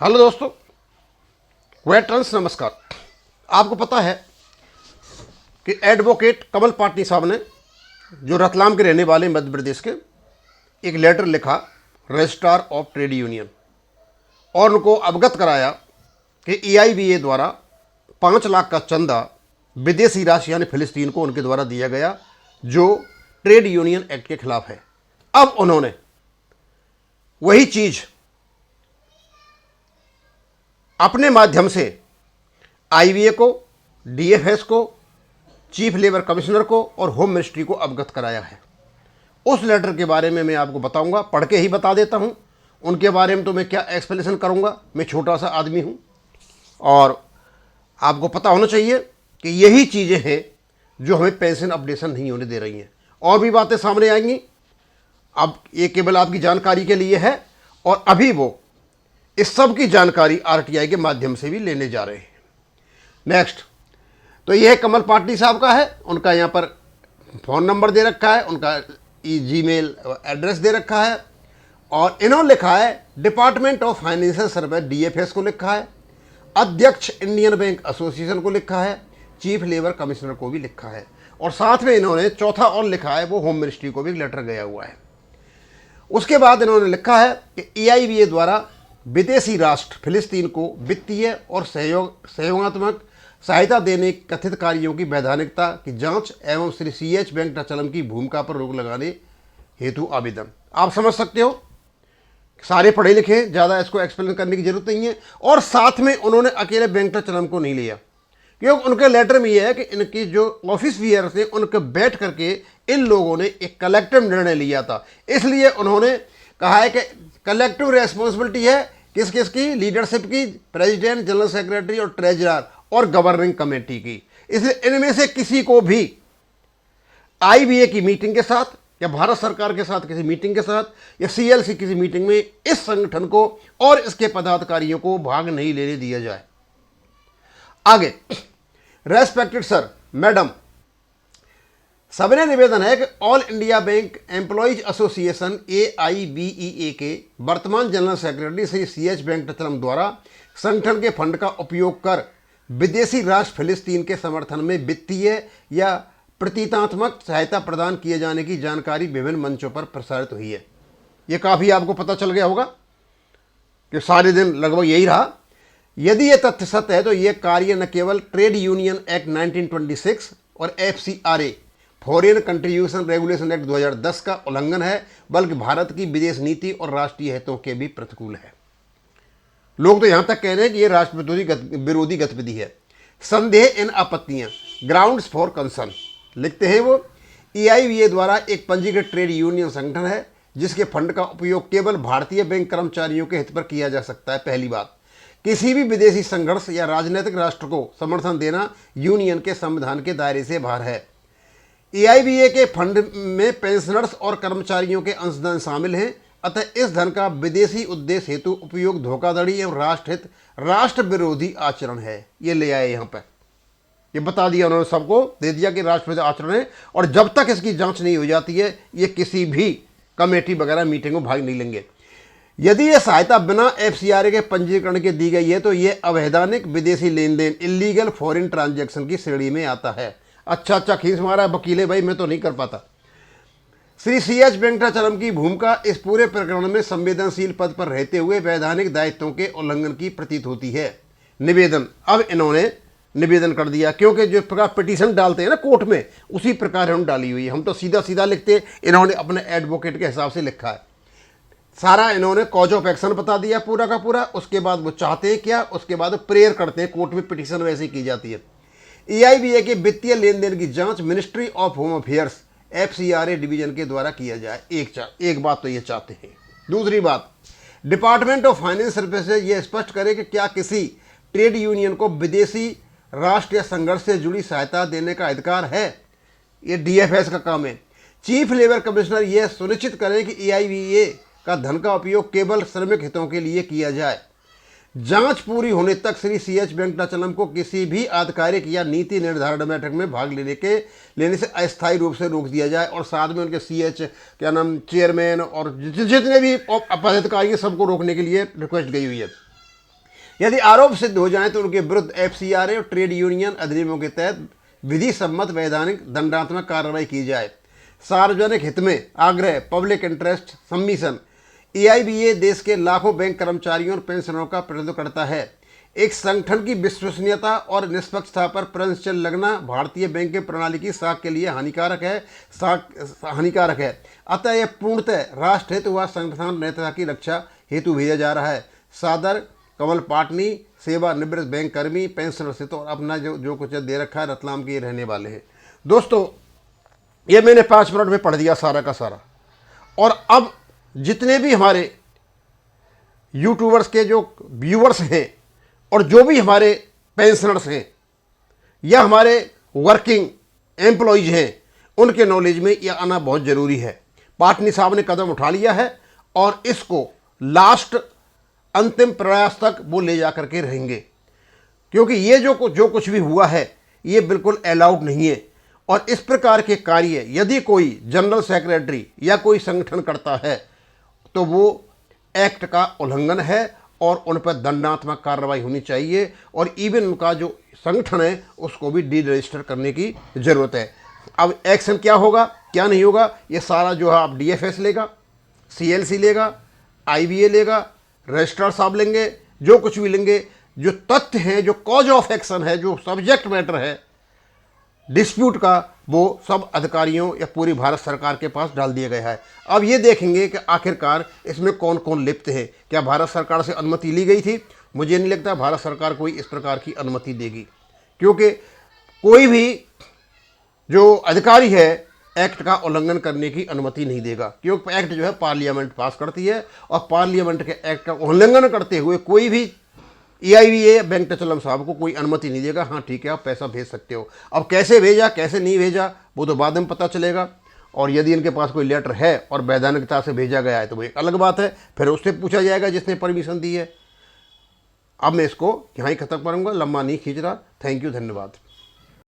Hello दोस्तों, veterans नमस्कार। आपको पता है कि एडवोकेट कमल पाटनी साहब ने, जो रतलाम के रहने वाले मध्य प्रदेश के, एक लेटर लिखा रजिस्ट्रार ऑफ ट्रेड यूनियन और उनको अवगत कराया कि EIBA द्वारा 5 लाख का चंदा विदेशी राशि यानी फिलिस्तीन को उनके द्वारा दिया गया, जो ट्रेड यूनियन एक्ट के खिलाफ है। अब उन्होंने वही चीज़ अपने माध्यम से IBA को, DFS को, चीफ लेबर कमिश्नर को और होम मिनिस्ट्री को अवगत कराया है। उस लेटर के बारे में मैं आपको बताऊंगा, पढ़ के ही बता देता हूं। उनके बारे में तो मैं क्या एक्सप्लेनेशन करूंगा, मैं छोटा सा आदमी हूं। और आपको पता होना चाहिए कि यही चीज़ें हैं जो हमें पेंशन अपडेशन नहीं होने दे रही हैं। और भी बातें सामने आएंगी, अब ये केवल आपकी जानकारी के लिए है और अभी वो इस सब की जानकारी RTI के माध्यम से भी लेने जा रहे हैं। नेक्स्ट, तो यह कमल पाटनी साहब का है, उनका यहाँ पर फ़ोन नंबर दे रखा है, उनका जीमेल एड्रेस दे रखा है और इन्होंने लिखा है department of financial service DFS को लिखा है, अध्यक्ष इंडियन बैंक एसोसिएशन को लिखा है, चीफ लेबर कमिश्नर को भी लिखा है और साथ में इन्होंने चौथा और लिखा है, वो होम मिनिस्ट्री को भी लेटर गया हुआ है। उसके बाद इन्होंने लिखा है कि EIBA द्वारा विदेशी राष्ट्र फिलिस्तीन को वित्तीय और सहयोगात्मक सहायता देने कथित कार्यों की वैधानिकता की जांच एवं श्री CH वेंकटाचलम की भूमिका पर रोक लगाने हेतु आवेदन। आप समझ सकते हो, सारे पढ़े लिखे, ज़्यादा इसको एक्सप्लेन करने की जरूरत नहीं है। और साथ में उन्होंने अकेले वेंकटाचलम को नहीं लिया, क्योंकि उनके लेटर में यह है कि इनकी जो ऑफिस वियर्स थे उनके बैठ करके इन लोगों ने एक कलेक्टिव निर्णय लिया था। इसलिए उन्होंने कहा है कि कलेक्टिव रेस्पॉन्सिबिलिटी है किस किस की, लीडरशिप की, प्रेसिडेंट, जनरल सेक्रेटरी और ट्रेजरर और गवर्निंग कमेटी की। इसलिए इनमें से किसी को भी IBA की मीटिंग के साथ या भारत सरकार के साथ किसी मीटिंग के साथ या CLC किसी मीटिंग में इस संगठन को और इसके पदाधिकारियों को भाग नहीं लेने दिया जाए। आगे, रेस्पेक्टेड सर, मैडम, सबने निवेदन है कि all India bank employees association AIBEA के वर्तमान general secretary Shri CH Venkatachalam द्वारा संगठन के फंड का उपयोग कर विदेशी राष्ट्र फिलिस्तीन के समर्थन में वित्तीय या प्रतीकात्मक सहायता प्रदान किए जाने की जानकारी विभिन्न मंचों पर प्रसारित हुई है। ये काफ़ी आपको पता चल गया होगा कि सारे दिन लगभग यही रहा। यदि यह तथ्य सत्य है तो यह कार्य न केवल ट्रेड यूनियन एक्ट 1926 और FCRA foreign contribution regulation act 2010 का उल्लंघन है, बल्कि भारत की विदेश नीति और राष्ट्रीय हितों के भी प्रतिकूल है। लोग तो यहां तक कह रहे हैं कि यह राष्ट्र विरोधी गतिविधि है। संदेह इन आपत्तियां, ग्राउंड्स फॉर कंसर्न, लिखते हैं वो, EIBA द्वारा एक पंजीकृत ट्रेड यूनियन संगठन है जिसके फंड का उपयोग केवल भारतीय बैंक कर्मचारियों के हित पर किया जा सकता है। पहली बात, किसी भी विदेशी संघर्ष या राजनीतिक राष्ट्र को समर्थन देना यूनियन के संविधान के दायरे से बाहर है। EIBA के फंड में पेंशनर्स और कर्मचारियों के अंशधन शामिल हैं, अतः इस धन का विदेशी उद्देश्य हेतु उपयोग धोखाधड़ी एवं राष्ट्रहित राष्ट्र विरोधी आचरण है। ये ले आए यहाँ पर, ये बता दिया उन्होंने, सबको दे दिया कि राष्ट्र विरोधी आचरण है और जब तक इसकी जांच नहीं हो जाती है ये किसी भी कमेटी वगैरह मीटिंग में भाग नहीं लेंगे। यदि ये सहायता बिना FCRA के पंजीकरण के दी गई है तो ये अवैधानिक विदेशी लेन देन, इलीगल फॉरेन ट्रांजैक्शन की श्रेणी में आता है। अच्छा खींच मारा है वकीले भाई, मैं तो नहीं कर पाता। श्री CH वेंकटाचलम की भूमिका इस पूरे प्रकरण में संवेदनशील पद पर रहते हुए वैधानिक दायित्वों के उल्लंघन की प्रतीत होती है। निवेदन, अब इन्होंने निवेदन कर दिया, क्योंकि जो प्रकार पिटीशन डालते हैं ना कोर्ट में, उसी प्रकार हम डाली हुई है। हम तो सीधा सीधा लिखते, इन्होंने अपने एडवोकेट के हिसाब से लिखा है। सारा इन्होंने कॉज ऑफ एक्शन बता दिया पूरा का पूरा। उसके बाद वो चाहते हैं क्या, उसके बाद प्रेयर करते हैं, कोर्ट में पिटीशन वैसे ही की जाती है। EIBA के वित्तीय लेन देन की जांच ministry of home affairs FCRA division के द्वारा किया जाए। एक बात तो ये चाहते हैं। दूसरी बात, डिपार्टमेंट ऑफ फाइनेंस सर्विसेज ये स्पष्ट करे कि क्या किसी ट्रेड यूनियन को विदेशी राष्ट्र या संघर्ष से जुड़ी सहायता देने का अधिकार है। ये DFS का काम है। चीफ लेबर कमिश्नर यह सुनिश्चित करें कि EIBA का धन का उपयोग केवल श्रमिक हितों के लिए किया जाए। जांच पूरी होने तक श्री CH वेंकटाचलम को किसी भी आधिकारिक या नीति निर्धारण बैठक में भाग लेने से अस्थायी रूप से रोक दिया जाए और साथ में उनके CH चेयरमैन और जितने भी पदाधिकारी सबको रोकने के लिए रिक्वेस्ट गई हुई है। यदि आरोप सिद्ध हो जाए तो उनके विरुद्ध FCRA और ट्रेड यूनियन अधिनियमों के तहत विधि सम्मत वैधानिक दंडात्मक कार्रवाई की जाए। सार्वजनिक हित में आग्रह, पब्लिक इंटरेस्ट सबमिशन। AIBA देश के लाखों बैंक कर्मचारियों और पेंशनरों का प्रतिनिधित्व करता है। एक संगठन की विश्वसनीयता और निष्पक्षता पर प्रश्न लगना भारतीय बैंकिंग प्रणाली की साख के लिए हानिकारक है। अतः यह पूर्णतः राष्ट्र हित व संगठन नैतिकता की रक्षा हेतु भेजा जा रहा है। सादर कमल पाटनी, सेवानिवृत्त बैंक कर्मी, पेंशनर से तो अपना जो कुछ दे रखा है, रतलाम के रहने वाले हैं। दोस्तों, ये मैंने 5 मिनट में पढ़ दिया सारा का सारा। और अब जितने भी हमारे यूट्यूबर्स के जो व्यूअर्स हैं और जो भी हमारे पेंशनर्स हैं या हमारे वर्किंग एम्प्लॉयज हैं, उनके नॉलेज में यह आना बहुत ज़रूरी है। पाटनी साहब ने कदम उठा लिया है और इसको लास्ट अंतिम प्रयास तक वो ले जा करके रहेंगे, क्योंकि ये जो कुछ भी हुआ है ये बिल्कुल अलाउड नहीं है। और इस प्रकार के कार्य यदि कोई जनरल सेक्रेटरी या कोई संगठन करता है तो वो एक्ट का उल्लंघन है और उन पर दंडात्मक कार्रवाई होनी चाहिए। और इवन उनका जो संगठन है उसको भी डी रजिस्टर करने की ज़रूरत है। अब एक्शन क्या होगा क्या नहीं होगा, ये सारा जो है आप DFS लेगा, CLC लेगा, IBA लेगा, रजिस्ट्रार साहब लेंगे, जो कुछ भी लेंगे, जो तथ्य हैं, जो कॉज ऑफ एक्शन है, जो सब्जेक्ट मैटर है डिस्प्यूट का, वो सब अधिकारियों या पूरी भारत सरकार के पास डाल दिया गया है। अब ये देखेंगे कि आखिरकार इसमें कौन कौन लिप्त है। क्या भारत सरकार से अनुमति ली गई थी? मुझे नहीं लगता भारत सरकार कोई इस प्रकार की अनुमति देगी, क्योंकि कोई भी जो अधिकारी है एक्ट का उल्लंघन करने की अनुमति नहीं देगा, क्योंकि एक्ट जो है पार्लियामेंट पास करती है और पार्लियामेंट के एक्ट का उल्लंघन करते हुए कोई भी AIBA वेंकटचलम साहब को कोई अनुमति नहीं देगा। हाँ ठीक है, आप पैसा भेज सकते हो। अब कैसे भेजा कैसे नहीं भेजा वो तो बाद में पता चलेगा। और यदि इनके पास कोई लेटर है और वैधानिकता से भेजा गया है तो वो एक अलग बात है, फिर उससे पूछा जाएगा जिसने परमिशन दी है। अब मैं इसको यहाँ ही खत्म करूँगा, लंबा नहीं खींच रहा। थैंक यू, धन्यवाद।